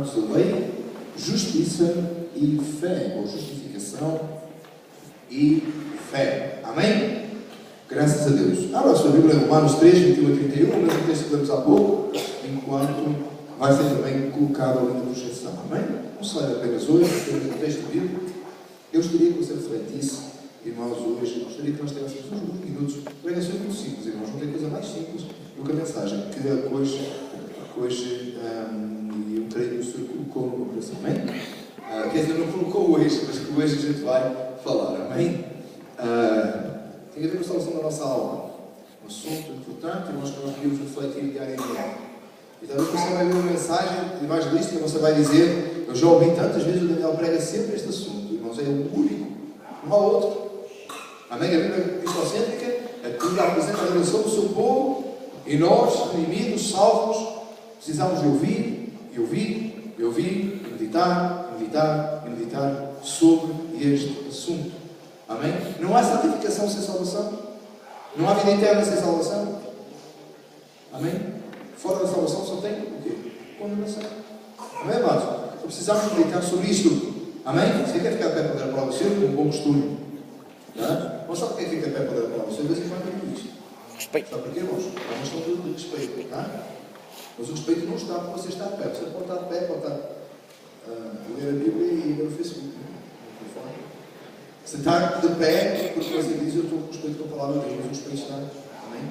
chamados a lei, justiça e fé, ou justificação e fé. Amém? Graças a Deus. Abra a sua Bíblia em Romanos 3, 21 a 31, o mesmo texto que lemos há pouco, enquanto vai ser também colocado ali na projeção. Amém? Não se leva apenas hoje, temos um texto bíblico. Eu gostaria que você refletisse, irmãos, hoje. Eu gostaria que nós tivéssemos uns bons minutos. Pregações muito simples, irmãos. Não tem coisa mais simples do que a mensagem que hoje eu creio que o Senhor colocou no meu coração. Amém? Quer dizer, não colocou hoje, mas que hoje a gente vai falar. Amém? Tem a ver com a salvação da nossa alma. Um assunto importante, irmãos, que nós devíamos refletir diariamente. E talvez você vai ver uma mensagem evangelística e você vai dizer: eu já ouvi tantas vezes, o Daniel prega sempre este assunto. Irmãos, é o único, não há outro. Amém? A Bíblia cristocêntrica, a Bíblia apresenta a relação do seu povo e nós, redimidos, salvos, precisamos de ouvir, e ouvir, e ouvir, e meditar, e meditar, e meditar sobre este assunto. Amém? Não há santificação sem salvação. Não há vida eterna sem salvação. Amém? Fora da salvação só tem o quê? Condenação. Amém, amados? Então precisamos meditar sobre isto. Amém? Você quer ficar de pé para dar a palavra do Senhor? Com um bom costume. Não sabe quem fica de pé para dar a palavra do Senhor? De vez em quando é isso. Respeito. Sabe porquê, irmãos? É uma questão de respeito. Tá? Mas o respeito não está porque você está de pé. Você pode estar de pé, pode estar a ler a Bíblia e ver o Facebook. Você está de pé porque você diz: eu estou com respeito com a palavra de Deus, mas o respeito está. Amém?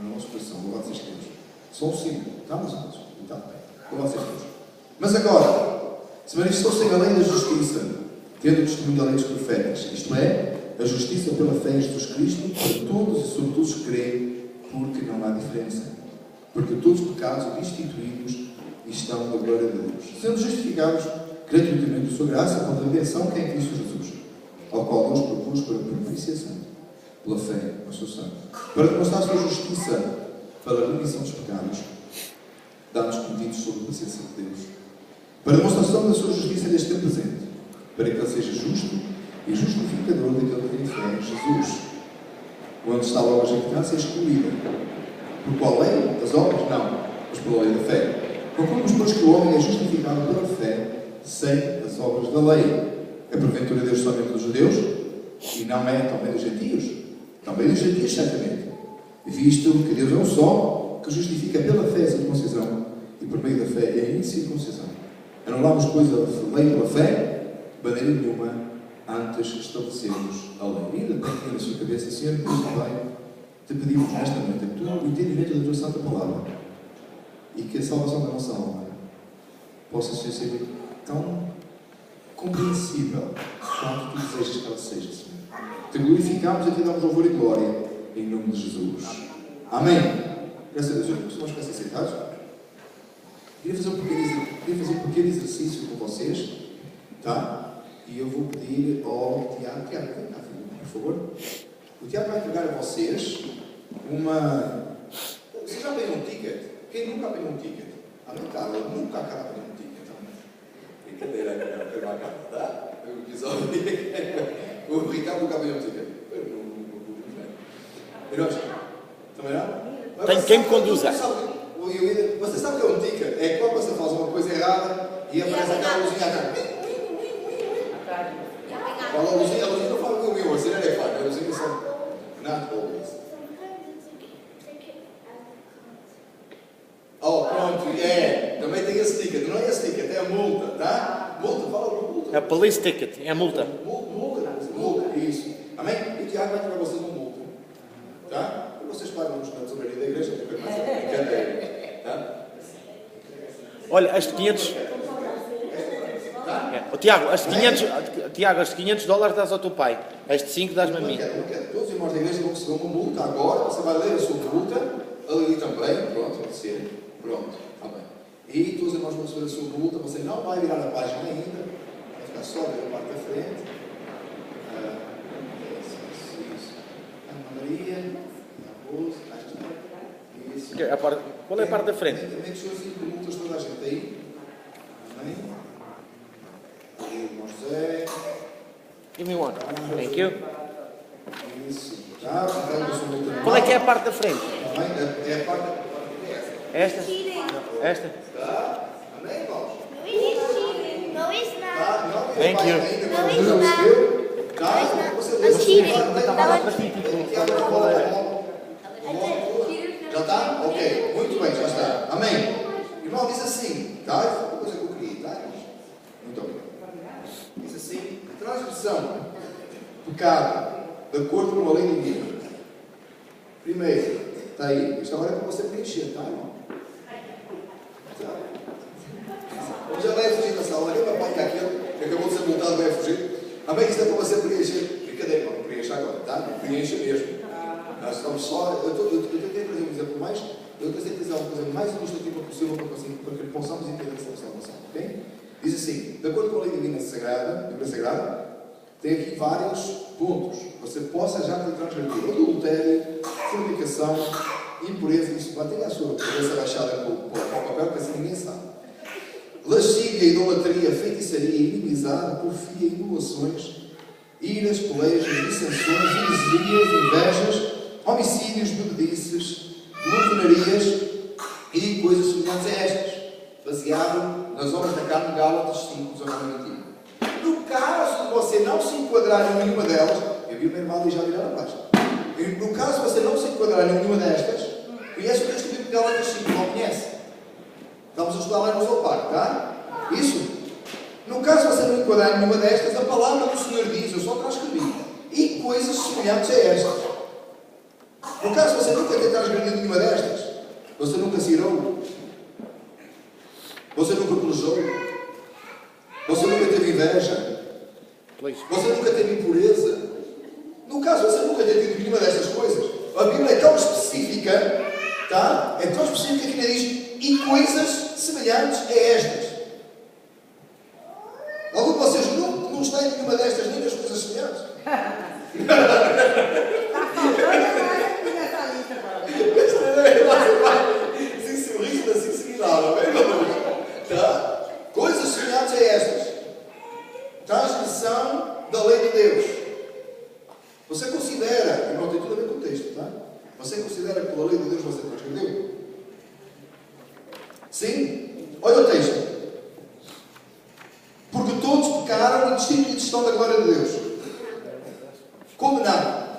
No nosso coração. Louvado seja Deus. Só um símbolo. Está, meus irmãos? Está de pé. Louvado seja Deus. Mas agora, se manifestou-se a lei da justiça, tendo o testemunho da lei dos profetas, isto é, a justiça pela fé em Jesus Cristo, para todos e sobre todos que creem, porque não há diferença. Porque todos os pecados instituídos estão na glória de Deus, sendo justificados gratuitamente por sua graça, com a redenção que é em Cristo Jesus, ao qual Deus propôs para a propiciação, pela fé no seu sangue, para demonstrar a sua justiça para a remissão dos pecados, dados cometidos sob a paciência de Deus, para a demonstração da sua justiça neste tempo presente, para que ele seja justo e justificador daquele que tem fé em Jesus. Onde está logo a justificação excluída. Por qual lei? Das obras? Não, mas pela lei da fé. Concluímos, pois, que o homem é justificado pela fé, sem as obras da lei. É porventura Deus somente dos judeus? E não é também dos gentios? Também dos gentios, certamente. Visto que Deus é um só, que justifica pela fé a circuncisão, e por meio da fé é a incircuncisão. Anulamos, pois, a lei pela fé, de maneira nenhuma, antes estabelecemos a lei. E ainda tem na sua cabeça: Senhor, Deus do Pai, te pedimos nesta noite o entendimento da tua santa palavra, e que a salvação da nossa alma possa ser tão compreensível quanto tu desejas que ela seja, Senhor. Te glorificamos e te damos louvor e glória em nome de Jesus. Amém. Graças a Deus. Eu gosto de ficar sentados. Queria fazer um pequeno exercício com vocês, tá? E eu vou pedir ao Tiago, vem cá, filho, por favor. O Tiago vai entregar a vocês uma... Vocês já apanham um ticket? Quem nunca apanhou um ticket? Não, cara, nunca acaba apanhando um ticket. Brincadeira, eu não acabo, tá? O episódio o Ricardo nunca apanhou um ticket. Irmãos, também não? Tem quem me conduza. Você sabe o que é um ticket? É quando você faz uma coisa errada e aparece aquela luzinha atrás. Quando a luzinha não fala com o meu, assim não é fácil. A luzinha são not always. Oh, pronto, também tem esse ticket. Não é esse ticket, é a multa, tá? Multa, fala com multa. É police ticket, é a multa. Multa, isso. Amém? E o Tiago vai tirar vocês uma multa. Tá? E vocês pagam nos cantos da igreja, porque mais brincadeira. Tá? Olha, as 500... Tiago, as 500 dólares dás ao teu pai. Este 5 dás-me a mim. Não quero. Todos os irmãos da igreja vão receber uma multa agora. Você vai ler a sua multa. Ali também. Pronto, pode ser. Pronto. Está bem. E todos os irmãos vão receber a sua multa. Você não vai virar a página ainda. Vai ficar só da parte da frente. Ana Maria. Arroz. Isso. Qual é a parte da frente? Também que os senhores multas toda a gente aí. Amém? Irmão José. Give me one. Thank you. Isso. Tá? Qual é que é a parte da frente? É a parte... Esta? Não. Esta? Tá? Amém, irmãos? Thank you. Ainda não recebeu? Tá? Você lê essa palavra. Estava para ti, tipo, qual é? Já está? Ok. Muito bem, já está. Amém. Irmão, diz assim, tá? Foi uma coisa que eu queria, tá? Muito obrigado. Diz assim, transgressão, pecado, de acordo com a lei divina. Primeiro, está aí. Isto agora é para você preencher, tá, irmão? Já vai fugir da sala. Olha, meu pai está aqui, que acabou de ser multado, vai fugir. Amém? Isto é para você preencher. Brincadeira, irmão. Preencha agora, tá? Preencha mesmo. Nós estamos só. Eu tentei trazer um exemplo mais. Eu tentei trazer uma coisa mais ilustrativa possível para que possamos entender essa salvação. Ok? Diz assim: de acordo com a lei divina sagrada, Bíblia Sagrada, tem aqui vários pontos. Você possa já ter transgredido adultério, fornicação, impureza. Isso vai ter a sua cabeça baixada para o papel, porque assim ninguém sabe. Lascívia, idolatria, feitiçaria, inimizade, porfia, emulações, iras, peleias, dissensões, heresias, invejas, homicídios, bebedices, glutonarias e coisas semelhantes a estas, baseado nas obras da carne, Gálatas 5, 19 e 21. No caso de você não se enquadrar em nenhuma delas, eu vi o meu irmão já virar a página. No caso de você não se enquadrar em nenhuma destas, conhece o texto bíblico de Gálatas 5, não conhece? Vamos a estudar lá no seu parque, tá? Isso? No caso de você não enquadrar em nenhuma destas, a palavra do Senhor diz, eu só transcrevi, e coisas semelhantes a estas. No caso de você nunca ter transgredido nenhuma destas, você nunca se irou, você nunca pelejou, você nunca teve inveja, você nunca teve impureza. No caso de você nunca ter tido nenhuma destas coisas, a Bíblia é tão específica, tá? É tão específica que ainda diz, e coisas semelhantes a estas. Algum de vocês não está em nenhuma destas, nem nas coisas semelhantes? Está faltando agora aqui nessa lista agora. Assim se rígido, assim se nada, bem, meu Deus? Tá? Coisas semelhantes a estas. Transgressão da lei de Deus. Você considera, irmão, tem tudo a ver com o texto, tá? Você considera que pela lei de Deus você transgrediu? Sim? Olha o texto. Porque todos pecaram e destituídos estão da glória de Deus. Condenado.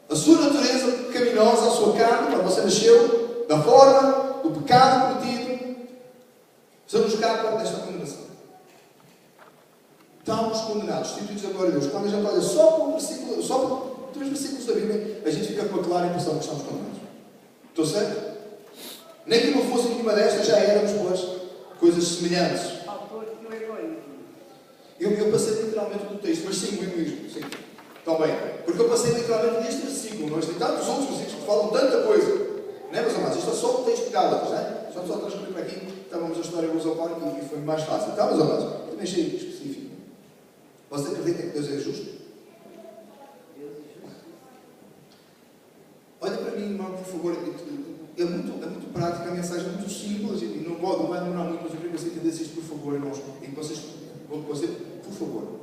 A sua natureza pecaminosa, a sua carne, quando você nasceu, da forma do pecado cometido, você não escapa desta condenação. Estamos condenados, destituídos da glória de Deus. Quando a gente olha só para um versículo, só para 3 versículos da Bíblia, a gente fica com a clara impressão que estamos condenados. Estou certo? Nem que não fosse nenhuma destas, já éramos, pois, coisas semelhantes. Eu passei literalmente do texto, mas sim, o egoísmo, sim. Também. Porque eu passei literalmente deste versículo, mas tem tantos outros versículos que falam tanta coisa. Não é, meus amados? Isto é só o texto de Gálatas, não é? Só transferir para aqui, estávamos a estudar em Luz ao Parque e foi mais fácil. Está, meus amados? Também achei específico. Você acredita que Deus é justo? Olha para mim, irmão, por favor. É muito prática, a mensagem é muito simples e não vai demorar muito, mas eu queria que você entendesse isto, por favor, irmãos. E que vocês, por favor,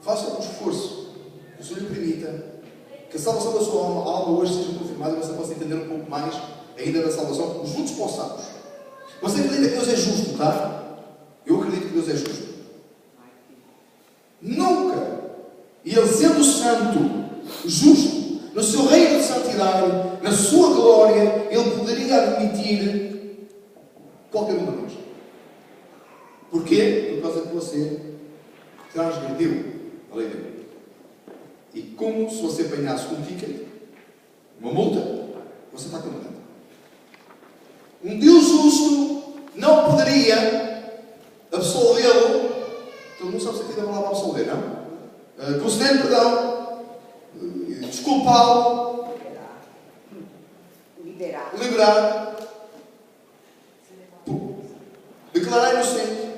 faça um esforço que o Senhor lhe permita que a salvação da sua alma hoje seja confirmada e você possa entender um pouco mais ainda da salvação, juntos possamos. Você acredita que Deus é justo, tá? Eu acredito que Deus é justo. Nunca, e Ele sendo santo, justo, no seu reino de santidade, na sua glória, Ele poderia admitir qualquer um de nós. Porquê? Por causa que você transgrediu a lei de Deus. E como se você apanhasse um ticket, uma multa, você está condenado. Um Deus justo não poderia absolvê-lo. Todo mundo sabe o sentido da palavra absolver, não? Conceder perdão, desculpá-lo, liberar, declarar inocente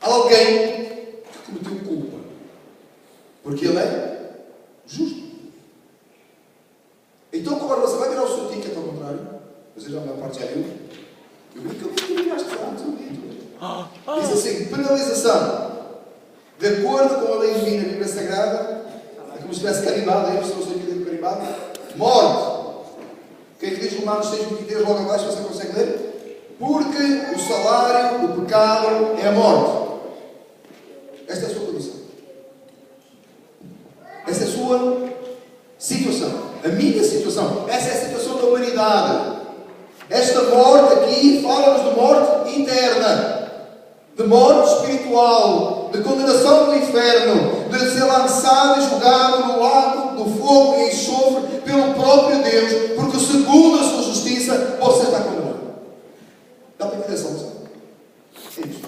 alguém que cometeu culpa, porque Ele é justo. Então, agora você vai virar o seu ticket ao contrário, você já a maior parte já viu. Eu vi que eu viraste antes, eu vi. Diz assim: penalização de acordo com a lei divina, a Bíblia Sagrada. É como se tivesse carimbado, aí a pessoa não sabia carimbado. Morte. O que é que diz Romanos 6:23 logo abaixo? Você consegue ler? Porque o salário do pecado é a morte. Esta é a sua condição. Essa é a sua situação. A minha situação. Essa é a situação da humanidade. Esta morte aqui fala-nos de morte interna, de morte espiritual, de condenação do inferno, de ser lançado e jogado no lago do fogo e enxofre pelo próprio Deus, porque segundo a sua justiça você está condenado. Dá para entender a salvação? É isto.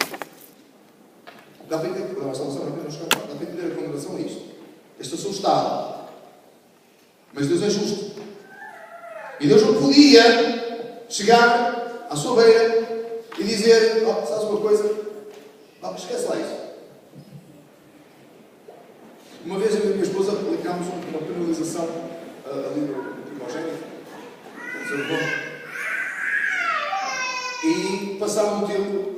Dá para entender a salvação? Dá para entender a condenação? É isto. Este é o seu estado. Mas Deus é justo. E Deus não podia chegar à sua beira e dizer: oh, sabes uma coisa? Oh, esquece lá isso. Uma vez eu e a minha esposa aplicámos uma penalização ali no primogênito, e passava um tempo,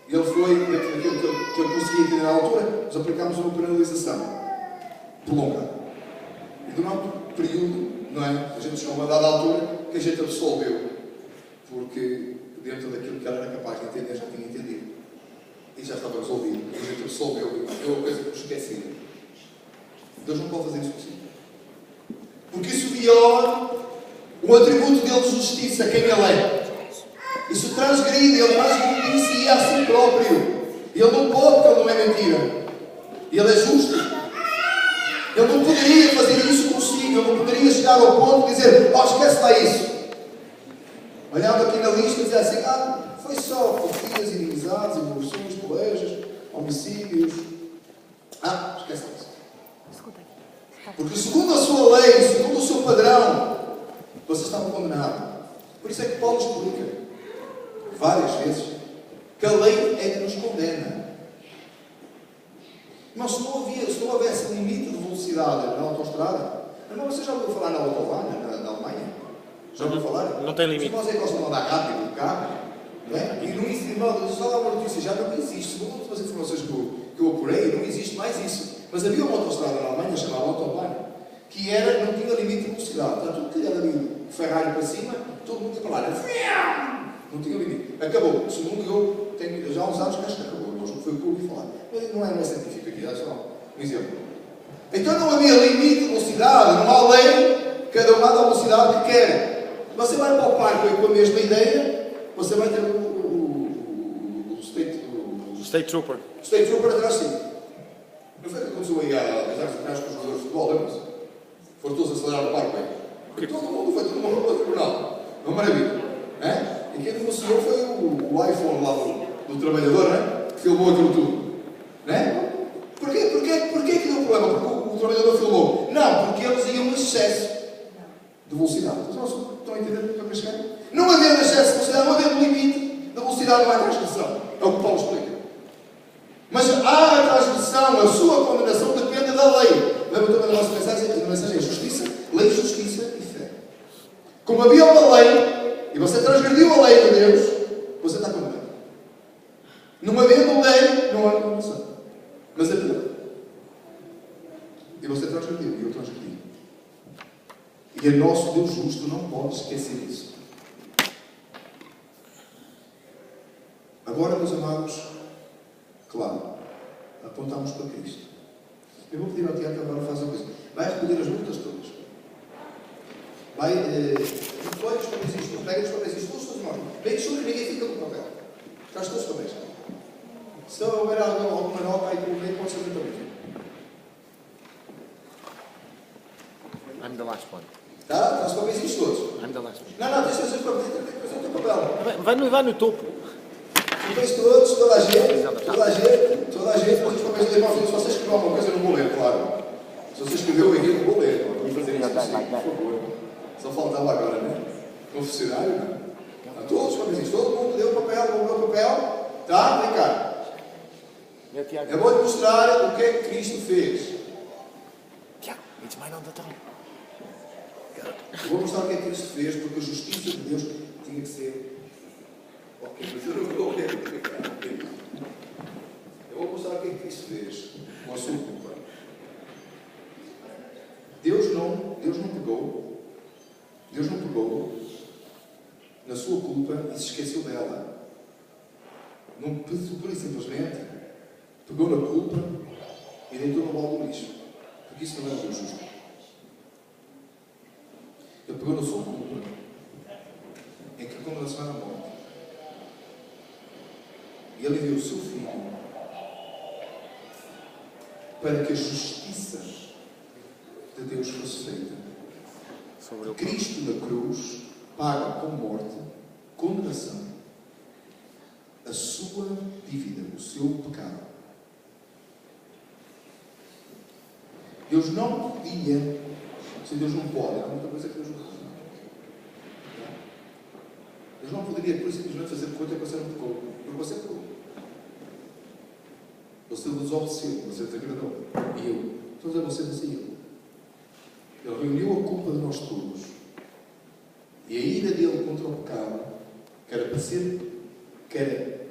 ele foi dentro daquilo que eu conseguia entender na altura, nós aplicámos uma penalização prolongada. E durante um período, não é? A gente chegou a uma dada altura que a gente absolveu, porque dentro daquilo que ela era capaz de entender, já tinha entendido. E já estava resolvido. A gente absolveu. É uma coisa que eu esqueci. Deus não pode fazer isso consigo. Porque isso viola o atributo dele de justiça, quem ele é. Isso transgride, ele transgride a si próprio. Ele não pode, porque ele não é mentira. Ele é justo. Ele não poderia fazer isso consigo. Ele não poderia chegar ao ponto de dizer: oh, esquece lá isso. Olhando aqui na lista e dizer assim: ah, foi só porfias, inimizades, involuções, pelejas, homicídios. Ah, esquece lá isso. Porque segundo a sua lei, segundo o seu padrão, vocês estavam condenados. Por isso é que Paulo explica várias vezes que a lei é que nos condena. Mas se não houvesse limite de velocidade na autoestrada, não, você já ouviu falar na Autobahn, na Alemanha? Já ouviu falar? Não tem limite. Os irmãos aí gostam de andar rápido no carro, não é? E não existe, irmão, só dá uma notícia, já não existe. Segundo as informações que eu apurei, não existe mais isso. Mas havia uma autoestrada na Alemanha chamada Autobahn, que não tinha limite de velocidade. Está tudo que era ali, Ferrari para cima, todo mundo ia para lá. Não tinha limite. Acabou. Segundo eu tenho já há uns anos que acho que acabou. Não foi o que eu ouvi falar. Mas não é científico aqui, é só um exemplo. Então não havia limite de velocidade, não há lei, cada um anda a velocidade que quer. Você vai para o parque com a mesma ideia, você vai ter o State Trooper. atrás de si. Não foi o que aconteceu aí há 10 anos atrás com os jogadores de futebol, lembra-se? Foram todos acelerar o parque. Porque todo mundo foi para o tribunal. Uma maravilha. É? E quem denunciou foi o iPhone lá do trabalhador, né? Que filmou aquilo tudo. Né? Porquê que deu problema? Porque o trabalhador filmou? Não, porque eles iam no excesso de velocidade. Estão a entender o que eu quero chegar? Não havendo excesso de velocidade, não havendo limite da velocidade, não há transgressão. É o que Paulo explica. Mas há a transgressão, a sua condenação depende da lei. Lembra também da nossa mensagem? A mensagem é justiça, lei, justiça e fé. Como havia uma lei, e você transgrediu a lei de Deus, você está condenado. Não havendo lei, não há condenação. Mas é pior. E você transgrediu, e eu transgredi. E o nosso Deus justo não pode esquecer isso. Agora, meus amados, claro, apontamos para Cristo. Eu vou pedir ao Tiago que agora faça uma coisa. Vai recolher as multas todas. Vai, recolhe os papéis, pega os papéis, todos os irmãos. Bem que ninguém fica com o papel. Traz todos os papéis. Se houver alguma nota aí pelo meio, pode ser muito bem. I'm the last one. Tá? Traz os papéis todos. I'm the last one. Não, deixa os papéis, tem que fazer o teu papel. Vai no topo. Os papéis todos, toda a gente, põe os papéis de irmãos. Se você escreveu alguma coisa, eu não vou ler, claro. Se você escreveu aqui, eu não vou ler. Vou fazer isso assim, por favor. Só faltava agora, né? Confessionário, né? Todos os papéis, todo mundo deu o papel, comprou o papel. Tá? Vem cá. Eu vou te mostrar o que é que Cristo fez. Tiago, it's mine on the top. Eu vou mostrar o que é que Cristo fez, porque a justiça de Deus tinha que ser. Ok, mas eu não vou ler. Eu vou mostrar o que é que Cristo fez com a sua culpa. Deus não pegou na sua culpa e se esqueceu dela. não pura e simplesmente pegou na culpa e deitou no balde do lixo. Porque isso não é o Deus justo. Ele pegou na sua culpa, em que condenação era a morte. E ele enviou o seu filho para que a justiça de Deus fosse feita. Cristo na cruz paga com morte, condenação, a sua dívida, o seu pecado. Deus não podia, se Deus não pode, há muita coisa que Deus não pode. Deus não poderia, por simplesmente, fazer coisa que você não pecou. Porque você pecou. Você desobedeceu, você desagradou. E eu. Então, você eu. Ele reuniu a culpa de nós todos. E a ira dele contra o pecado, que era para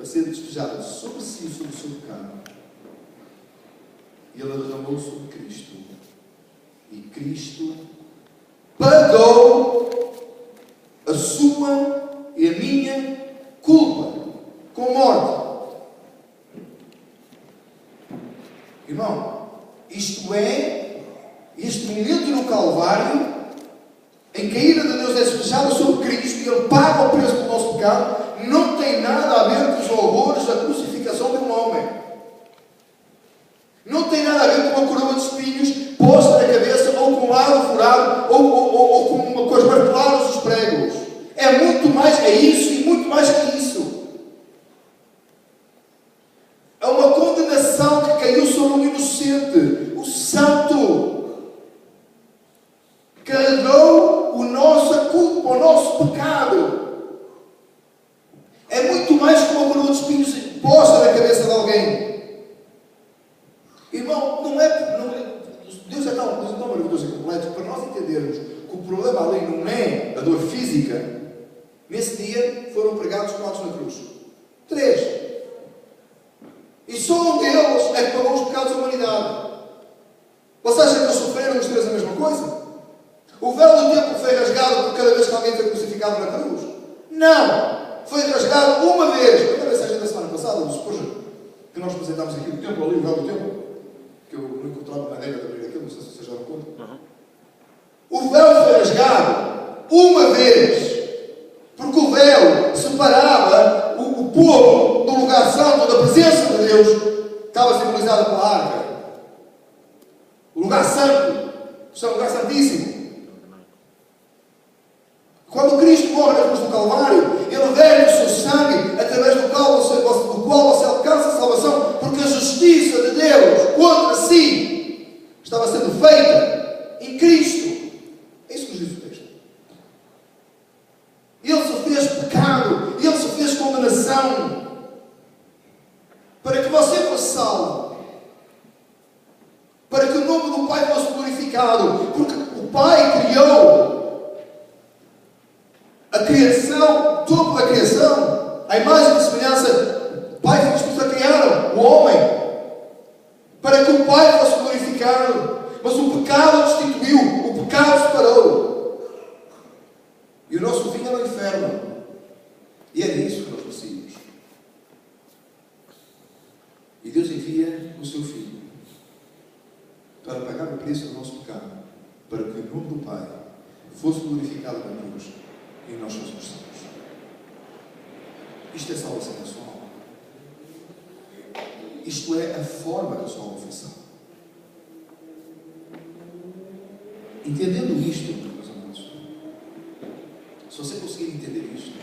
ser despejada sobre si e sobre o seu pecado. E ele derramou sobre Cristo. E Cristo pagou a sua e a minha culpa com morte. Irmão, isto é este momento no Calvário em que a ira de Deus é despejada sobre Cristo e Ele paga o preço do nosso pecado, não tem nada a ver com os horrores da crucificação de um homem. Não tem nada a ver com uma coroa de espinhos posta na cabeça, ou com um lado furado, ou com as marteladas dos pregos. É muito mais, é isso e muito mais que isso. É uma condenação que caiu sobre o inocente, o santo. Carregou a nossa culpa, o nosso pecado. É muito mais que uma coroa de espinhos posta na cabeça de alguém. Irmão, Deus é tão maravilhoso e completo para nós entendermos que o problema ali não é a dor física. Nesse dia foram pregados quantos na cruz? 3. E só um deles é que pagou os pecados da humanidade. Você acha que eles sofreram os 3 a mesma coisa? O véu do templo foi rasgado por cada vez que alguém foi crucificado na cruz? Não! Foi rasgado uma vez. Quando a mensagem da semana passada, depois que nós apresentámos aqui o templo, ali o véu do templo, que eu não encontrava maneira de abrir aquilo, não sei se vocês já deram conta. O véu foi rasgado uma vez. Porque o véu separava o povo do lugar santo, da presença de Deus, que estava simbolizado pela arca. O lugar santo, o lugar santíssimo. Quando Cristo morre na cruz do Calvário, Ele vergue o seu sangue, através do qual você alcança a salvação, porque a justiça de Deus contra si estava sendo feita em Cristo. É isso que nos diz o texto. Ele se fez pecado, Ele se fez condenação, para que você fosse salvo, para que o nome do Pai fosse glorificado, porque o Pai criou a criação, toda a criação, a imagem e semelhança, o Pai e o Espírito criaram o homem, para que o Pai fosse glorificado, mas o pecado destituiu, o pecado separou, e o nosso fim era o inferno, e é disso que nós merecíamos. E Deus envia o seu Filho para pagar o preço do nosso pecado, para que o nome do Pai fosse glorificado na cruz e nós fôssemos salvos. Isto é salvação da sua alma. Isto é a forma da sua alma foi salva. Entendendo isto, meus amados, se você conseguir entender isto,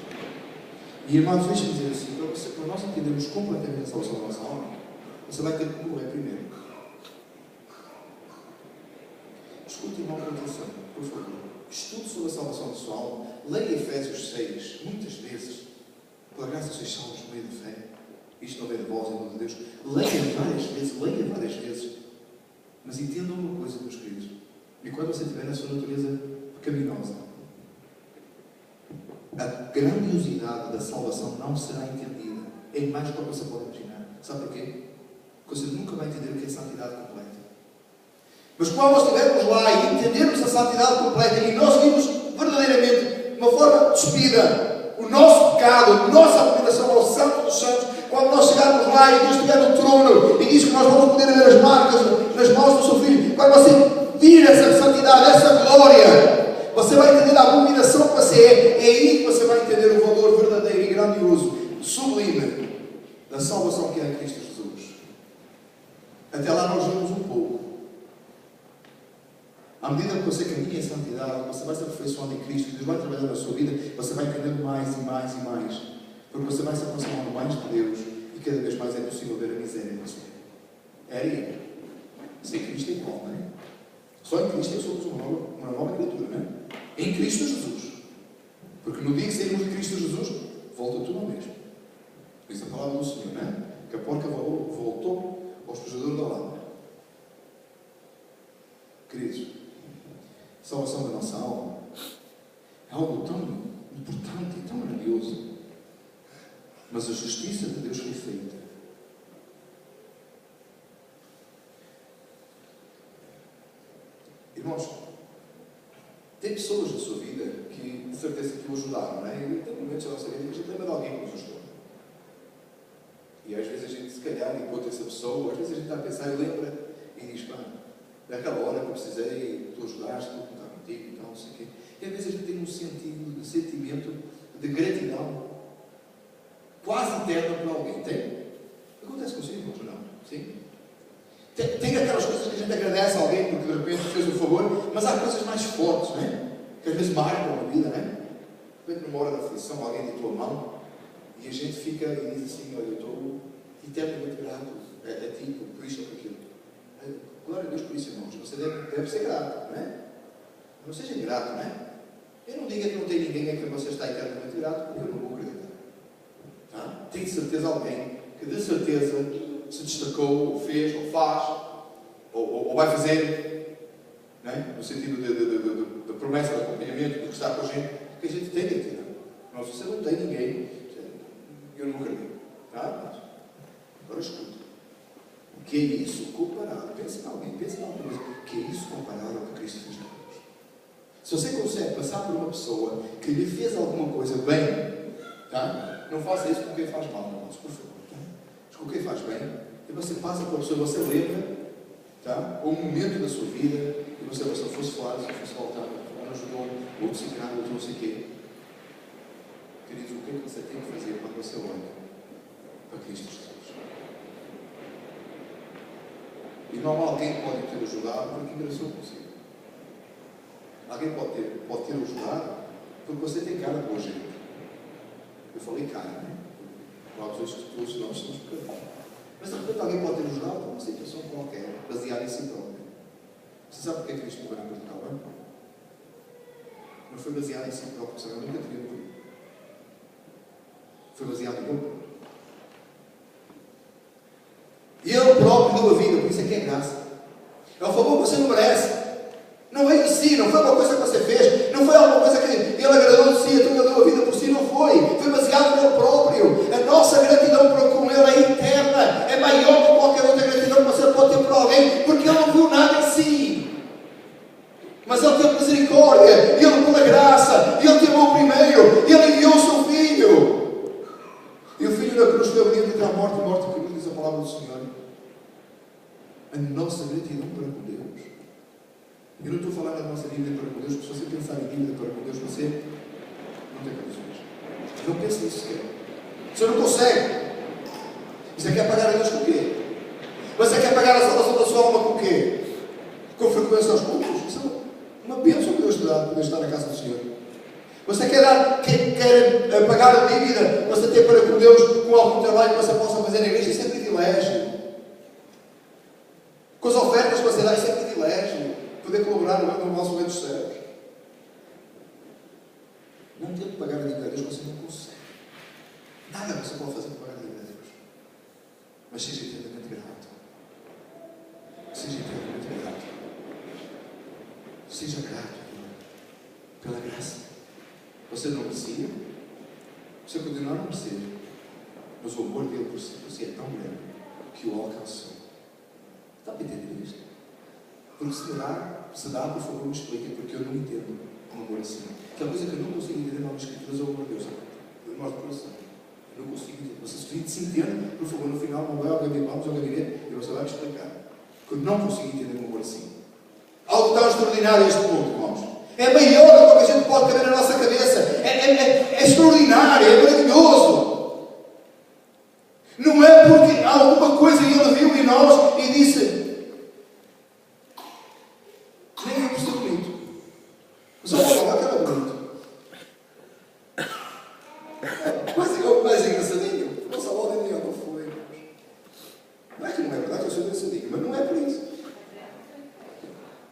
e irmãos, deixa-me dizer assim, para nós entendermos completamente a salvação da nossa alma, você vai ter que morrer primeiro. Escute, irmão, com atenção, por favor. Estude sobre a salvação da sua alma. Leia Efésios 6, muitas vezes. Pela graça sois salvos no meio da fé. Isto não vem de vós, não de Deus. Leia várias vezes. Mas entendam uma coisa, meus queridos. E quando você estiver na sua natureza pecaminosa, a grandiosidade da salvação não será entendida. É mais do que você pode imaginar. Sabe porquê? Porque você nunca vai entender o que é santidade completa. Mas quando nós estivermos lá e entendermos a santidade completa e nós vimos verdadeiramente, de uma forma despida, o nosso pecado, a nossa abominação ao sangue Santo dos Santos, quando nós chegarmos lá e Deus estiver no trono e diz que nós vamos poder ver as marcas nas mãos do seu Filho, quando você vir essa santidade, essa glória, você vai entender a abominação que você é aí que você vai entender o valor verdadeiro e grandioso, sublime, da salvação que é em Cristo Jesus. Até lá nós vemos um pouco. À medida que você caminha em santidade, você vai se aperfeiçoando em Cristo, Deus vai trabalhando na sua vida, você vai entendendo mais e mais e mais. Porque você vai se aproximando mais de Deus e cada vez mais é possível ver a miséria em você. É aí. Sem Cristo é igual, não é? Só em Cristo somos uma nova criatura, não é? Em Cristo Jesus. Porque no dia que saímos de Cristo Jesus, volta tudo ao mesmo. Diz a palavra do Senhor, não é? Que a porca voltou ao espojador da lama. Queridos, a salvação da nossa alma é algo tão importante e tão maravilhoso. Mas a justiça de Deus foi feita. Irmãos, tem pessoas na sua vida que de certeza que o ajudaram, não é? E tem momentos da nossa vida que a gente lembra de alguém que nos ajudou. E às vezes a gente, se calhar, encontra essa pessoa, às vezes a gente está a pensar e lembra e diz, pá, naquela hora que eu precisei, tu ajudaste, tu está contigo e tal, não sei o quê. E às vezes a gente tem um sentimento de gratidão quase eterna por alguém. Tem? Acontece consigo, irmãos, ou não? Sim? Tem aquelas coisas que a gente agradece a alguém porque de repente fez um favor, mas há coisas mais fortes, não é? Que às vezes marcam a vida, não é? De repente, numa hora da aflição, alguém deu a tua mão e a gente fica e diz assim, olha, eu estou eternamente grato a ti por isto ou por aquilo. Glória a Deus por isso, irmãos. Você deve ser grato, não é? Não seja ingrato, não é? Eu não digo que não tem ninguém a quem você está eternamente grato, porque eu não vou acreditar. Tá? Tem de certeza alguém que de certeza se destacou, ou fez, ou faz, ou vai fazer, não é? No sentido da promessa de acompanhamento, de estar com a gente, que a gente tem de ter. Mas você não tem ninguém, eu não acredito. Tá? Agora escuta. O que é isso comparado? Pense em alguém, pense em alguma coisa. O que é isso comparado ao que Cristo fez na cruz? Se você consegue passar por uma pessoa que lhe fez alguma coisa bem, tá? Não faça isso com quem faz mal, irmãos, por favor. Tá? Mas com quem faz bem, e você passa por uma pessoa, você lembra, tá? Um momento da sua vida, e você fosse falar, se fosse voltar, não ajudou, outro se encarregou, outro não sei o quê. Queridos, o que é que você tem que fazer quando você olha para Cristo Jesus? E não há alguém que pode ter ajudado porque engraçou consigo. Alguém pode ter ajudado porque você tem cara de boa gente. Eu falei cara, não é? Nós todos nós somos pecadores. Mas de repente alguém pode ter ajudado por uma situação qualquer, baseada em si próprio. Você sabe porque é que Cristo morreu na cruz do Calvário? Não foi baseado em si próprio, sabe? Eu nunca teria morrido. Foi baseado em ele. E ele próprio deu a vida, por isso é que é graça. É um favor que você não merece. Não veio de si, não foi uma coisa que você fez, não foi alguma coisa que ele agradou de si, então ele deu a vida por si, não foi. Foi baseado nele próprio. A nossa gratidão para com ele é eterna, é maior que qualquer outra gratidão que você pode ter por alguém, porque ele não viu nada em si. Mas ele teve misericórdia, ele pela graça, ele te amou primeiro, ele enviou o seu filho. E o filho na cruz foi obediente até à morte, e morte que diz a palavra do Senhor. A nossa gratidão para com Deus. Eu não estou a falar da nossa dívida para com Deus, porque se você pensar em dívida para com Deus, você não tem condições. Não pense nisso sequer. Você não consegue. Você quer pagar a Deus com o quê? Você quer pagar a salvação da sua alma com o quê? Com frequência aos cultos? Isso é uma bênção que Deus te dá de poder estar na casa do Senhor. Você quer pagar a dívida, você tem para com Deus com algum trabalho que você possa fazer na igreja, isso é privilégio. Com as ofertas que você dá, isso é privilégio. Poder colaborar no nosso momento dos céus. Não tem que pagar a dívida a Deus, você não consegue. Nada você pode fazer para pagar a dívida a Deus. Mas seja eternamente grato. Seja eternamente grato. Seja grato pela graça. Você não merecia, você continua a não merecer, mas o amor dele por si é tão grande que o alcançou. Está a entender isto? Porque se dá, por favor, me expliquem, porque eu não entendo um amor assim. Que é uma coisa que eu não consigo entender nas Escrituras é o amor de Deus. Nós do coração. Eu não consigo entender. Você 25 anos, por favor, no final, não vai ao gabinete, vamos ao gabinete, e você vai me explicar. Que eu não consigo entender um amor assim. Algo tão extraordinário este mundo, irmãos. É maior do que a gente pode caber na nossa cabeça. É extraordinário, é maravilhoso. Não é porque há alguma coisa que Ele viu em nós e disse: nem eu percebo bonito. Mas olha lá, que era bonito. Mais engraçadinho. Nossa ordem de não foi. Não é que não é verdade, eu sou engraçadinho, mas não é por isso.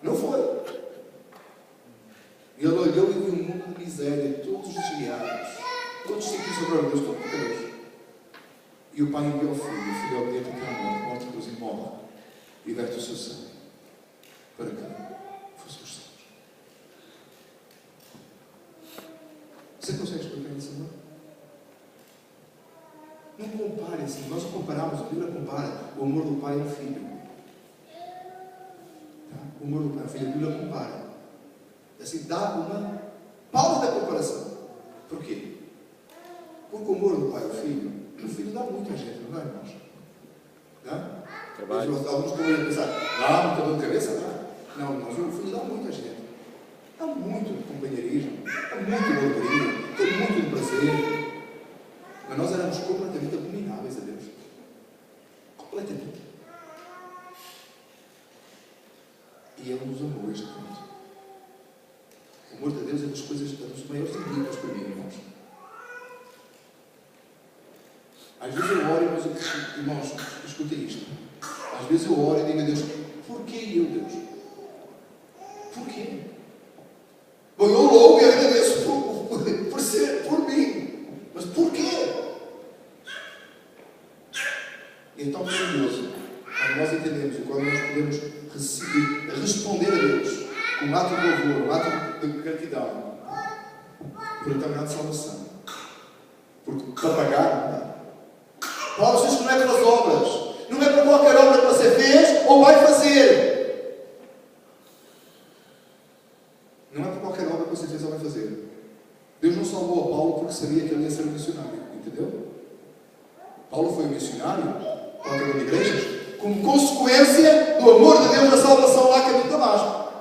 Não foi. Ele olhou e viu um mundo de miséria, todos desviados, todos sentidos sobre Deus, todos pecados. E o pai enviou o filho é obediente até à morte, morte de cruz e morre, e verte o seu sangue para que fôssemos salvos. Você consegue explicar isso, não? Não compare assim. Nós comparamos, a Bíblia compara o amor do pai ao filho. Tá? O amor do pai ao filho, a Bíblia compara. Assim, dá uma pausa da comparação. Porquê? Porque o amor do pai ao filho, o filho dá muito a gente, não é, irmãos? Dá? Alguns podem pensar, dá muita dor de cabeça? Dá. Não, irmãos, o filho dá muito a gente. Dá muito de companheirismo, dá muito de alegria, tem muito de prazer. Mas nós éramos completamente abomináveis a Deus. Completamente. E Ele nos amou a este ponto. O amor de Deus é das coisas, dos maiores indícios para mim, irmãos. Às vezes eu oro, mas, irmãos, escutem isto. Às vezes eu oro e digo a Deus: porquê eu, Deus? Porquê? Bom, eu louvo e agradeço por mim. Mas porquê? E é tão maravilhoso quando nós entendemos e quando nós podemos responder a Deus com um ato de louvor, um ato de gratidão por determinada salvação. Porque para pagar não dá. A palavra diz que não é pelas obras, não é por qualquer obra que você fez ou vai fazer. Não é por qualquer obra que você fez ou vai fazer. Deus não salvou a Paulo porque sabia que ele ia ser um missionário, entendeu? Paulo foi um missionário, portador de igrejas, como consequência do amor de Deus na salvação lá a caminho de Damasco.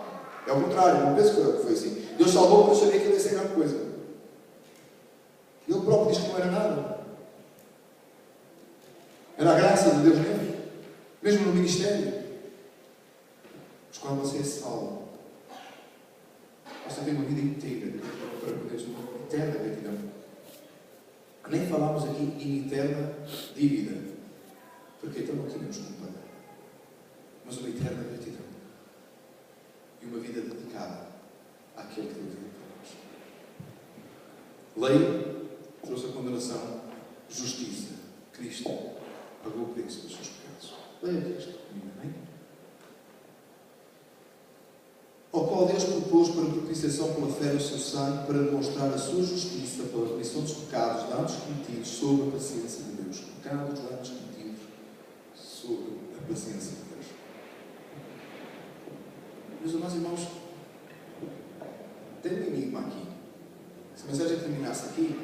É o contrário, não penso que foi assim. Deus salvou porque sabia que ele ia ser grande coisa. Ele próprio diz que não era nada. Era a graça de Deus nele, mesmo no ministério. Mas quando você é salvo, você tem uma vida inteira para poder uma eterna gratidão. Nem falamos aqui em eterna dívida, porque então não tínhamos como pagar. Mas uma eterna gratidão. E uma vida dedicada àquele que deu vida para nós. Lei trouxe a condenação, justiça. Cristo pagou o preço dos seus pecados. Leia Cristo comigo, amém? Ao qual Deus propôs para propiciação pela fé no seu sangue, para demonstrar a sua justiça pela remissão dos pecados de antes cometidos sob a paciência de Deus. Pecados de antes cometidos sob a paciência de Deus. Meus amados irmãos, tem um enigma aqui. Se a mensagem terminasse aqui,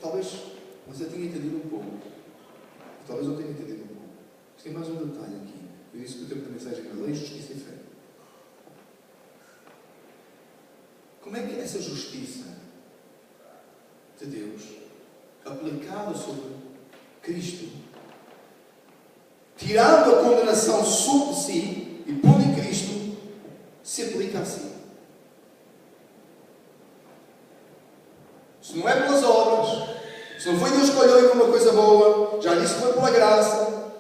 talvez você tenha entendido um pouco. Talvez eu tenha entendido um pouco. Mas tem mais um detalhe aqui. Eu disse que o tempo da mensagem é lei, justiça e fé. Como é que é essa justiça de Deus, aplicada sobre Cristo, tirando a condenação sobre si e pondo em Cristo, se aplica assim? Se não é pelas obras, se não foi Deus que olhou em uma coisa boa, já disse que foi pela graça,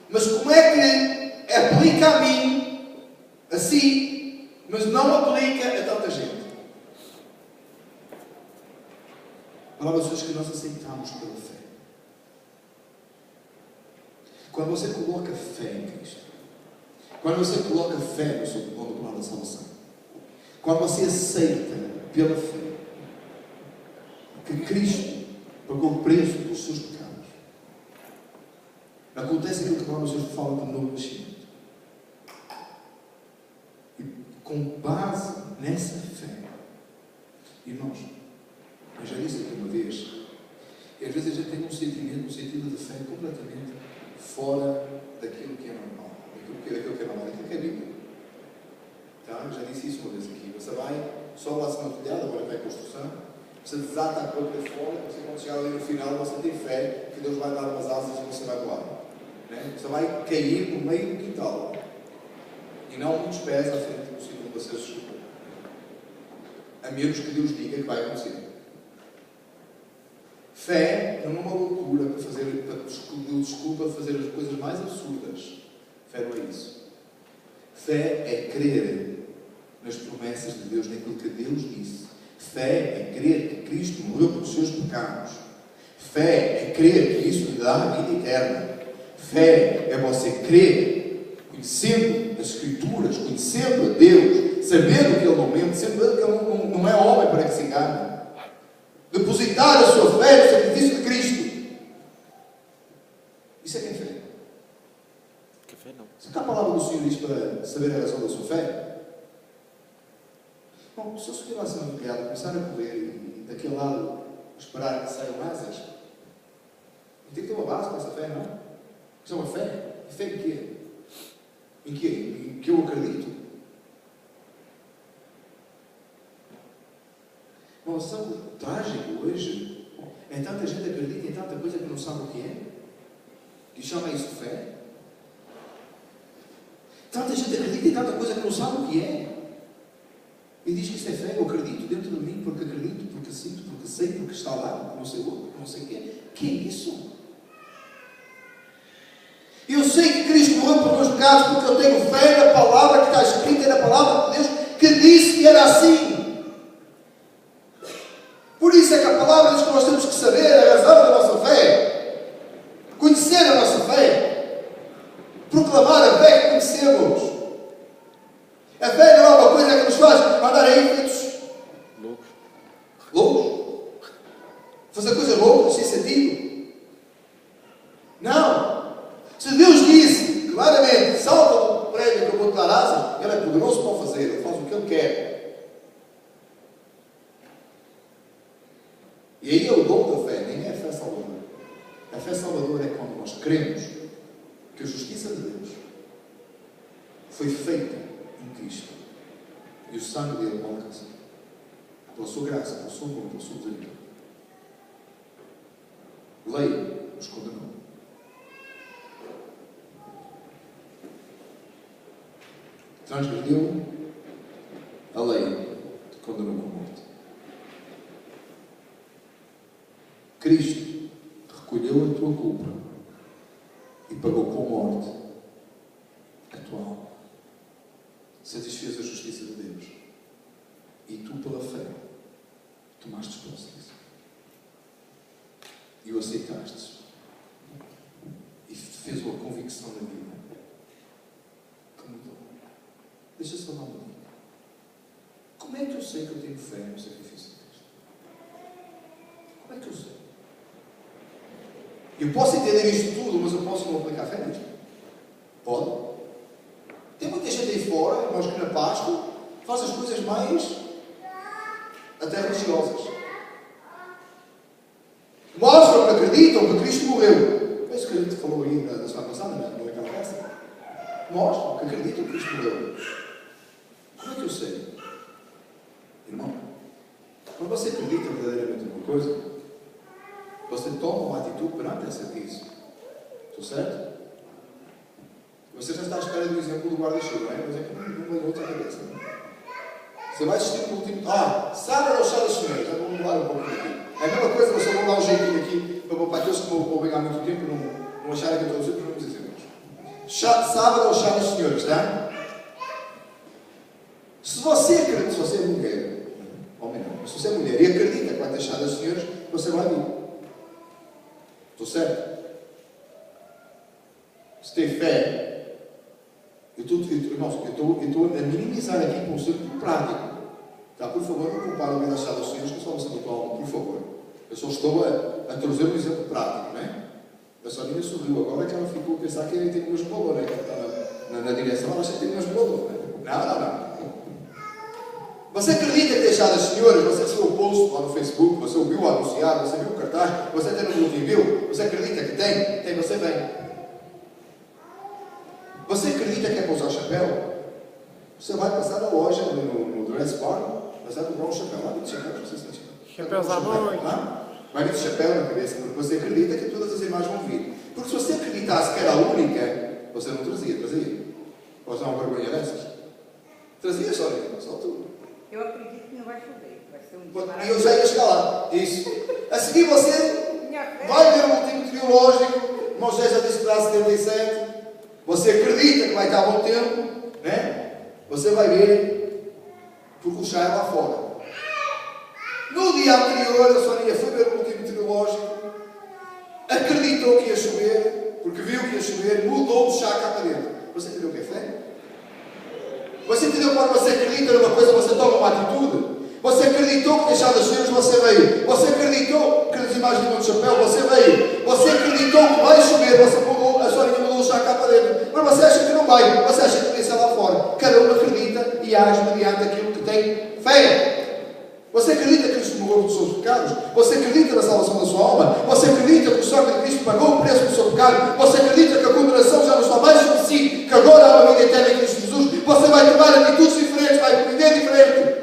mas como é que aplica a mim, a si, mas não aplica a tanta gente? Palavras de Deus que nós aceitamos pela fé. Quando você coloca fé em Cristo, quando você coloca fé no seu plano da salvação, quando você aceita pela fé que Cristo pagou o preço pelos seus pecados, acontece aquilo que a palavra de Deus fala de novo nascimento. E com base nessa fé, irmãos, eu já disse aqui uma vez, às vezes a gente tem um sentido de fé completamente fora daquilo que é normal, daquilo que é normal, daquilo que é bíblico. Tá? Eu já disse isso uma vez aqui. Você vai, só lá se no telhado, agora está em construção, você desata a coisa de fora, você quando chegar ali no final, você tem fé que Deus vai dar umas asas e você vai voar. Né? Você vai cair no meio do quintal e não uns pés à frente do sítio onde você chegou. A menos que Deus diga que vai acontecer. Fé não é uma loucura para desculpa fazer as coisas mais absurdas. Fé não é isso. Fé é crer nas promessas de Deus, naquilo que Deus disse. Fé é crer que Cristo morreu pelos seus pecados. Fé é crer que isso lhe dá a vida eterna. Fé é você crer, conhecendo as Escrituras, conhecendo a Deus, sabendo que Ele não mente, sabendo que Ele não é homem para que se engane. Depositar a sua fé no sacrifício de Cristo. Isso é que é fé. Que fé não. Se a palavra do Senhor diz para saber a razão da sua fé, bom, se eu subir lá acima do telhado, começar a correr e daquele lado esperar que saiam asas, tem que ter uma base para essa fé, não? Isso é uma fé. E fé em quê? Em quê? Em que eu acredito? Bom, sabe o trágico hoje? É tanta gente que acredita em tanta coisa que não sabe o que é. E chama isso de fé. Tanta gente acredita em tanta coisa que não sabe o que é. E diz que isso é fé. Eu acredito dentro de mim porque acredito, porque sinto, porque sei, porque está lá, porque não sei outro, porque não sei o que é. Que é isso? Eu sei que Cristo morreu por meus pecados porque eu tenho fé na palavra que está escrita, na palavra de Deus que disse que era assim. Por isso é que a palavra diz que nós temos que saber a razão da nossa fé, conhecer a nossa fé, proclamar a fé que conhecemos. A fé não é uma coisa que nos faz andar aí feitos loucos, fazer coisas loucas sem sentido. Não. Se Deus disse claramente, salta do prédio que eu vou te dar asas, Ele é poderoso para o fazer, Ele faz o que Ele quer. E aí é o dom da fé, nem é a fé salvadora. A fé salvadora é quando nós cremos que a justiça de Deus foi feita em Cristo e o sangue dele não alcança. Pela sua graça, pelo seu amor, pela sua misericórdia. Lei nos condenou. Transgrediu a lei, te condenou com a morte. Cristo recolheu a tua culpa e pagou com morte a tua alma. Satisfez a justiça de Deus. E tu, pela fé, tomaste posse disso. E o aceitaste. E fez uma convicção na vida. Que mudou. Deixa eu só dar uma dica. Como é que eu sei que eu tenho fé no sacrifício de Cristo? Como é que eu sei? Eu posso entender isto tudo, mas eu posso não aplicar fé nisto? Pode. Tem muita gente aí fora, nós que na Páscoa, faz as coisas mais até religiosas. Mostram que acreditam que Cristo morreu. É isso que a gente falou aí na semana passada, não é aquela peça? Mostram que acreditam que Cristo morreu. Como é que eu sei? Irmão, quando você acredita verdadeiramente em uma coisa, você toma uma atitude perante essa crise. Estou certo? Você já está à espera do exemplo do guarda-chuva, não é? Mas é que não me volta a cabeça. Não é? Você vai assistir no último. Sábado ao chá das senhoras. Já vou mudar um pouco aqui. É a mesma coisa, mas só vou dar um jeitinho aqui para aqueles que vão pegar muito tempo não acharem que eu estou a dizer para não dizer. Sábado ao chá das senhoras, tá? Se você acredita, se você é mulher, homem não, mas se você é mulher e acredita que vai ter chá das senhoras, você vai vir. Estou certo? Se tem fé, irmãos, eu estou a minimizar aqui com um exemplo prático. Tá? Por favor, não compare o meio das chaves senhores que só você botou a alma, por favor. Eu só estou a trazer um exemplo prático, não é? A Soninha sorriu agora que ela ficou a pensar que ele tem o mesmo valor, né? Que ela está na direção, ela acha que tem o mesmo valor, né? Não. Você acredita que deixar as senhoras, você recebeu o post lá no Facebook, você ouviu o anunciado, você viu o cartaz, você até no boletim viu, você acredita que tem? Tem, você vem. Você acredita que é para usar chapéu? Você vai passar na loja, no dress bar, você vai comprar um chapéu. Lá de chapéu, não sei se tem chapéu. Chapéus à noite. Vai vir de chapéu na cabeça, porque você acredita que todas as imagens vão vir. Porque se você acreditasse que era a única, você não trazia. Podes dar uma vergonha dessas? Trazia só tudo. Eu acredito que não vai chover. Vai ser um dia E eu maravilhoso. já ia chegar lá. Isso. A seguir você Minha fé. vai ver o motivo teológico. Moisés já disse que dá 77. Você acredita que vai estar bom tempo, né? Você vai ver porque o chá é lá fora. No dia anterior, a Sonia foi ver o motivo meteorológico, acreditou que ia chover, porque viu que ia chover, mudou de chá cá para dentro. Você entendeu o que é fé? Você entendeu quando você acredita numa coisa, você toma uma atitude? Você acreditou que deixar das cheiras, você veio. Você acreditou que as imagens do chapéu, você veio. Você acreditou que vai chover, você mudou, a Sonia mudou o chá cá para dentro. Mas você acha que não vai, você acha que tem que ser lá fora. Cada um acredita e age mediante aquilo que tem fé. Você acredita que Cristo morreu pelos seus pecados? Você acredita na salvação da sua alma? Você acredita que o sangue de Cristo pagou o preço pelo seu pecado? Você acredita que a condenação já não está mais sobre si? Que agora há uma vida eterna em Cristo Jesus? Você vai tomar atitudes diferentes, vai viver diferente.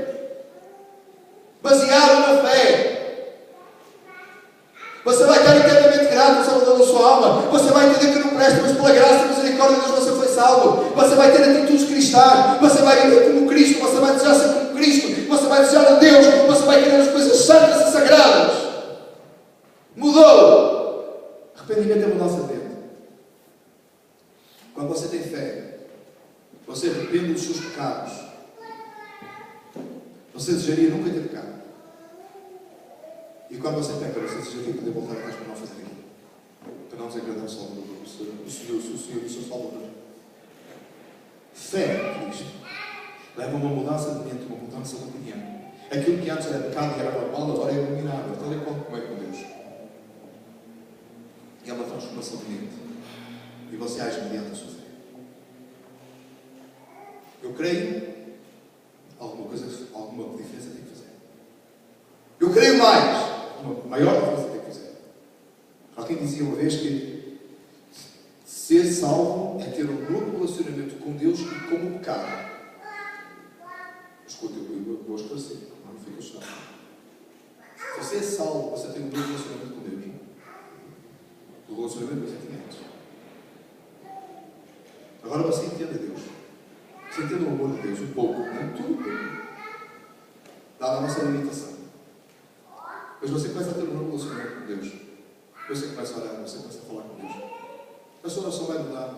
Baseado na fé. Você vai estar eternamente grato ao Salvador da sua alma. Você vai entender que não presta, mas pela graça e misericórdia de Deus você foi salvo. Você vai ter atitudes cristãs. Você vai viver como Cristo. Você vai desejar ser como Cristo. Você vai desejar a Deus. Você vai querer as coisas santas e sagradas. Mudou. Arrependimento é mudança de dentro. Quando você tem fé, você arrepende dos seus pecados. Você desejaria nunca ter pecado. E quando você peca, você desejaria poder voltar atrás para não fazer aquilo. Para não desagradar o Salvador, o Senhor e o seu Salvador. Fé em Cristo leva a uma mudança de mente, uma mudança de opinião. Aquilo que antes era pecado e era normal, agora é iluminado. Tal e qual como é com Deus. E é uma transformação de mente. E você age mediante a sua fé. Eu creio, alguma diferença tem que fazer. Eu creio mais, uma maior diferença tem que fazer. Alguém dizia uma vez que ser salvo é ter um novo relacionamento com Deus e com o pecado. Escuta, eu vou esclarecer, não fica chato. Se você é salvo, você tem um novo relacionamento com Deus. O relacionamento que você tinha antes. Agora você entende Deus. Você entende o amor de Deus um pouco, não é tudo, dada a nossa limitação. Mas você começa a ter um novo relacionamento com Deus. Você começa a orar, você começa a falar com Deus. A sua oração vai mudar.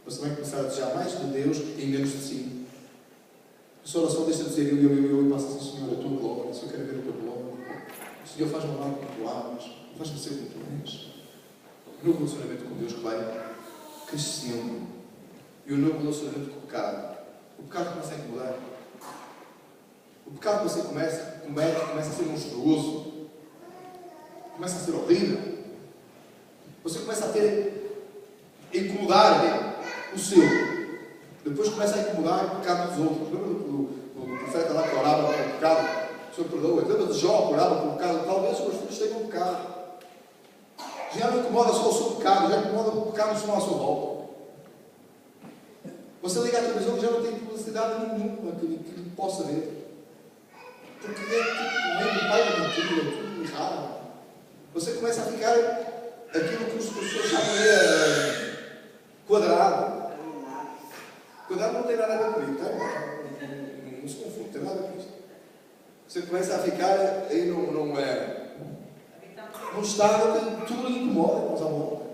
Você vai começar a desejar mais de Deus e menos de si. A sua oração deixa de dizer eu e passa a ser Senhor, a tua glória. Se eu quero ver a tua glória, o Senhor faz-me amar como tu amas, faz-me ser como tu és. O novo relacionamento com Deus que vai crescendo. E o novo relacionamento com o pecado. O pecado começa a incomodar. O pecado que você começa a ser monstruoso. Começa a ser horrível. Você começa a incomodar o seu. Depois começa a incomodar o pecado dos outros. Lembra do profeta lá que orava pelo pecado? O Senhor perdoa. Lembra de Jó que orava pelo pecado? Talvez os meus filhos tenham um pecado. Já não incomoda só o seu pecado, já incomoda o pecado que estão à sua volta. Você liga à televisão e já não tem publicidade nenhuma que ele possa ver. Porque é tudo meio do pai da mentira, é tudo errado. Você começa a ficar aquilo que as pessoas chamam de quadrado. Quadrado não tem nada a ver comigo, tá? Não se confunde, não tem nada a ver com isso. Você começa a ficar aí num estado que tudo lhe incomoda, com a volta.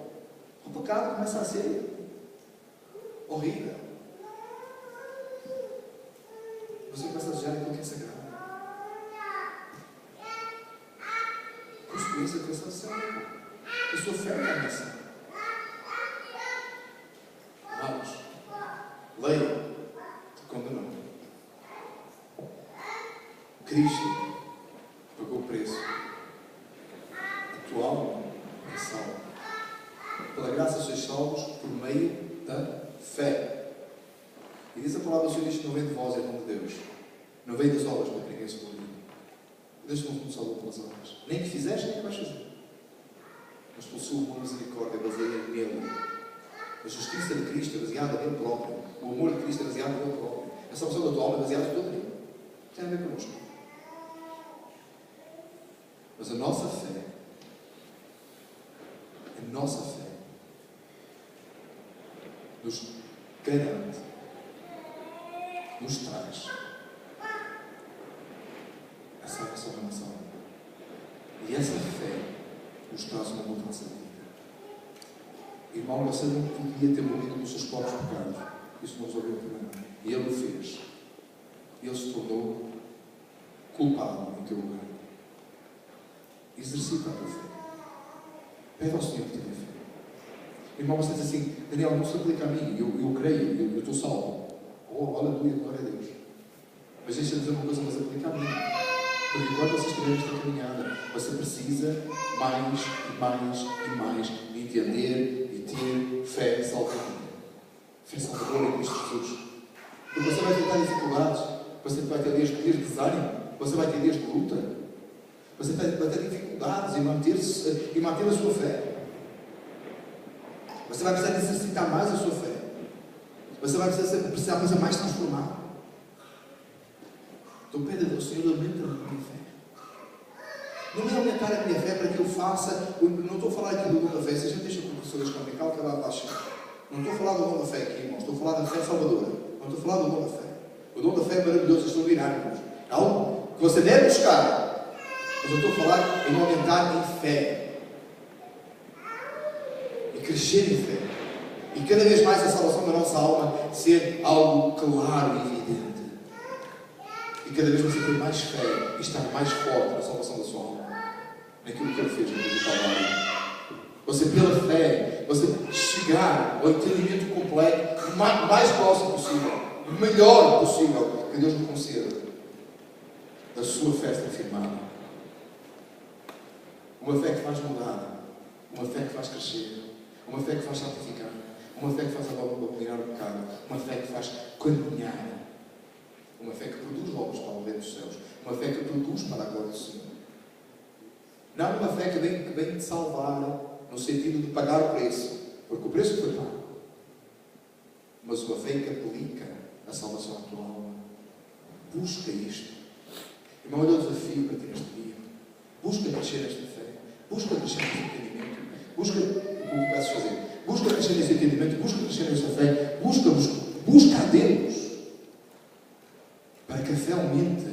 O pecado começa a ser horrível. Você começa a desejar aquilo que é sagrado. Construir essa sensação. A sua fé é nessa. Vamos. Leia. Te condenou. Cristo pagou o preço. A tua alma é salva. Pela graça sois salvos por meio da fé. E diz a palavra do Senhor, isto não vem de vós, é dom de Deus. Não veio das obras para que ninguém se glorie. Deus não nos salvou pelas obras. Nem que fizeste, nem que vais fazer. Mas pela sua boa misericórdia, baseada nele. A justiça de Cristo é baseada nele próprio. O amor de Cristo é baseado nele próprio. A salvação da tua alma é baseada toda nele. Tem a ver connosco. Mas a nossa fé, nos garante, nos traz a salvação da nossa alma. E essa fé nos traz uma mudança de vida. Irmão, você não podia ter morrido nos seus próprios pecados. Isso não resolveu o problema. E Ele o fez. Ele se tornou culpado em teu lugar. Exercita a tua fé. Pede ao Senhor que te dê fé. Irmão, você diz assim: Daniel, não se aplica a mim. Eu creio, eu estou salvo. Oh, aleluia, glória a Deus. Mas deixa-me dizer uma coisa, mas aplica a mim. Porque quando você estiver nesta caminhada, você precisa mais e mais e mais de entender e ter fé salvadora. Fé salvadora em Cristo Jesus. Porque você vai tentar dificuldades, você vai ter dias de desânimo, você vai ter dias de luta, você vai ter dificuldades em manter a sua fé. Você vai precisar exercitar mais a sua fé. Você vai precisar fazer mais transformado. Então pede ao Senhor, aumenta a minha fé. Não é aumentar a minha fé para que eu faça. Não estou a falar aqui do dom da fé. Se a gente deixa o professor descomplicar, que vai abaixar. Não estou a falar do dom da fé aqui, irmãos. Estou a falar da fé salvadora. Não estou a falar do dom da fé. O dom da fé é maravilhoso, extraordinário, irmãos. É algo que você deve buscar. Mas eu estou a falar em aumentar em fé. E crescer em fé. E cada vez mais a salvação da nossa alma ser algo claro e evidente. E cada vez você ter mais fé e estar mais forte na salvação da sua alma. Naquilo que Ele fez no Calvário. Você, pela fé, você chegar ao entendimento completo, o mais próximo possível, o melhor possível que Deus nos conceda. A sua fé está firmada. Uma fé que faz mudar. Uma fé que faz crescer. Uma fé que faz santificar. Uma fé que faz abominar o pecado. Uma fé que faz caminhar. Uma fé que produz obras para o reino dos céus. Uma fé que produz para a glória do Senhor. Não uma fé que vem te salvar, no sentido de pagar o preço. Porque o preço foi pago. Mas uma fé que aplica a salvação à tua alma. Busca isto. Irmão, olha o desafio para ti neste dia. Busca crescer nesta fé. Busca crescer neste entendimento. Busca o que vais fazer. Busca crescer nesse entendimento. Busca crescer nesta fé. Busca a Deus. Para que a fé aumente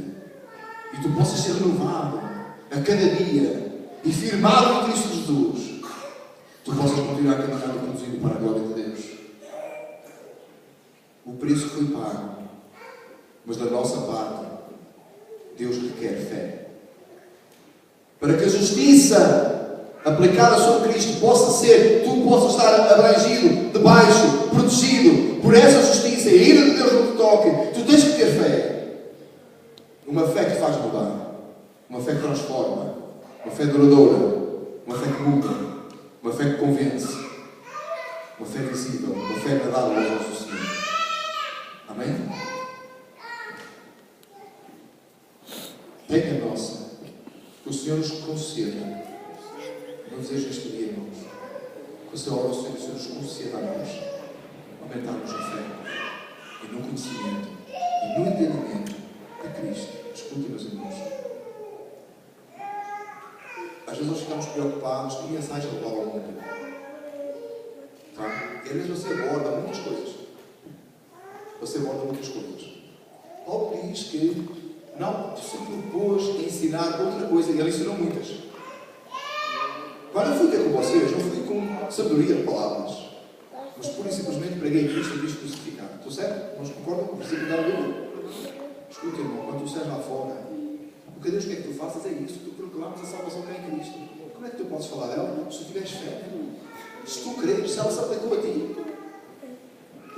e tu possas ser renovado a cada dia e firmado em Cristo Jesus, tu possas continuar caminhando conduzido para a glória de Deus. O preço foi pago, mas da nossa parte Deus requer fé para que a justiça aplicada sobre Cristo possa ser, tu possas estar abrangido, debaixo, protegido por essa justiça e a ira de Deus não te toque. Tu tens que ter fé. Uma fé que faz mudar. Uma fé que transforma. Uma fé duradoura. Uma fé que muda. Uma fé que convence. Uma fé visível. Uma fé agradável aos olhos do Senhor. Amém? Tenha a nossa. Que o Senhor nos conceda. Não desejo este dia, irmãos. Que o Senhor, o Senhor nos conceda a nós. Aumentarmos a fé. E no conhecimento. E no entendimento de Cristo. Escute, meus irmãos. Às vezes nós ficamos preocupados que mensagem levar ao mundo. Tá? E às vezes você aborda muitas coisas. Paulo diz que não se propôs a ensinar outra coisa. E ele ensinou muitas. Quando eu fui ter com vocês, não fui com sabedoria de palavras. Mas pura e simplesmente preguei Cristo e Cristo crucificado. Estou certo? Nós concordam com o versículo da Bíblia? Escuta, irmão, quando tu estás lá fora, o que Deus quer que tu faças é isso. Tu proclamas a salvação que é em Cristo. Como é que tu podes falar dela? Se tu tiveres fé. Se tu creres, se ela se aplicou a ti.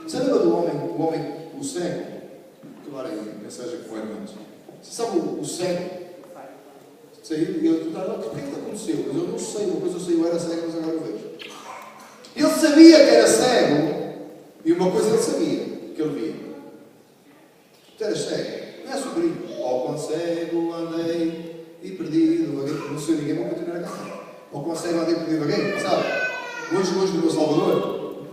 Você lembra do homem, o cego? Claro aí, a mensagem que foi antes. Você sabe o cego? Tu está lá, o que é que aconteceu? Mas eu não sei, uma coisa eu sei, eu era cego, mas agora eu vejo. Ele sabia que era cego, e uma coisa ele sabia, que ele via. Tu eras cego, não é sobrinho. longe do meu Salvador.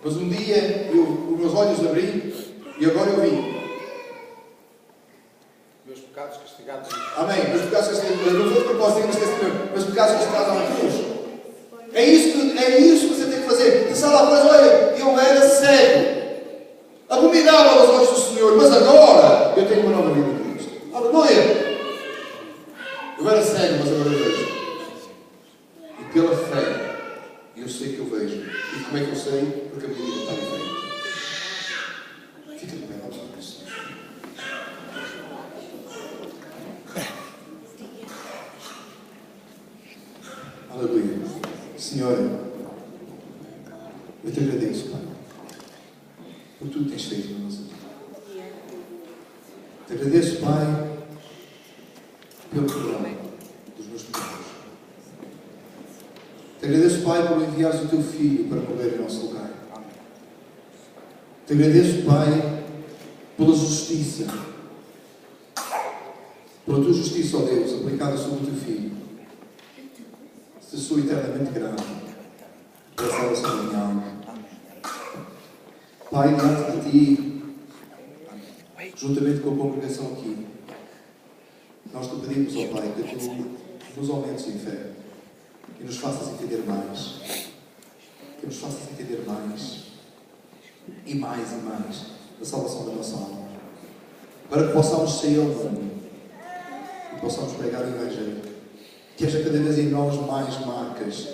Mas um dia os meus olhos abri e agora eu vi. Meus pecados castigados. Amém. Meus pecados castigados. Não foi de propósito, mas pecados castigados à cruz. É isso que você tem que fazer. Você lá atrás, olha, eu era cego. Abominável aos olhos do Senhor. Mas agora eu tenho uma nova vida em Cristo. Aleluia. Eu era cego, mas agora eu vejo. E pela fé, eu sei que eu vejo. E como é que eu sei? Porque a minha vida está em frente. Fica de pé, vamos lá com isso. Aleluia. Senhor, eu te agradeço, Pai, por tudo que tens feito na nossa vida. Te agradeço, Pai, pelo perdão dos meus pecados. Te agradeço, Pai, por enviares o teu Filho para morrer em nosso lugar. Te agradeço, Pai, pela justiça, pela tua justiça, ó Deus, aplicada sobre o teu Filho. Te sou eternamente grato pela salvação da minha alma. Pai, diante de ti, juntamente com a congregação aqui, nós te pedimos, ó Pai, que tu nos aumentes em fé e nos faças entender mais. Que nos faças entender mais e mais da salvação da nossa alma. Para que possamos sair ao mundo e possamos pregar o Evangelho. Que haja cada vez em nós mais marcas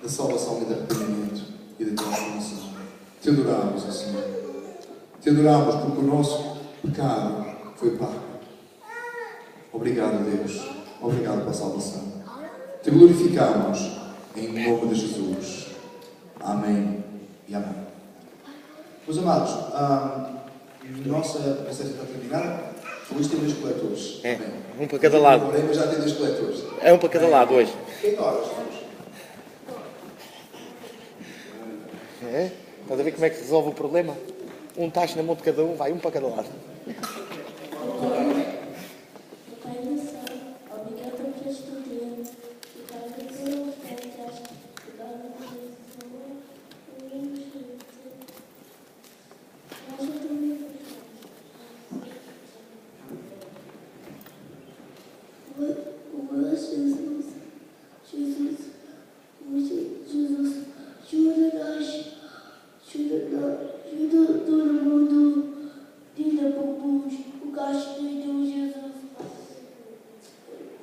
da salvação e de arrependimento e da transformação. Te adoramos, ó Senhor. Te adoramos porque o nosso pecado foi pago. Obrigado, Deus. Obrigado pela salvação. Te glorificamos em nome de Jesus. Amém e amém. Meus amados, nossa mensagem está terminada. Hoje tem 2 coletores. É, um para cada lado. Mas já tem 2 coletores. É um para cada lado hoje. Que horas estamos? É? Estás a ver como é que se resolve o problema? Um tacho na mão de cada um, vai um para cada lado. Pai do céu, obrigado por este tempo. Obrigado pelas ofertas. Obrigado por este amor. Nós também Jesus, ajuda todo mundo, tira bobos, o gasto de Deus, Jesus,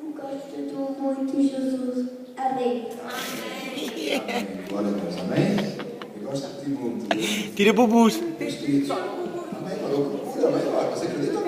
o gasto de Deus muito, Jesus, amém. Amém. Glória a Deus. Amém? Eu gosto de ti muito. Tira bobus. Meus queridos. Amém. Amém. Você acredita ou não?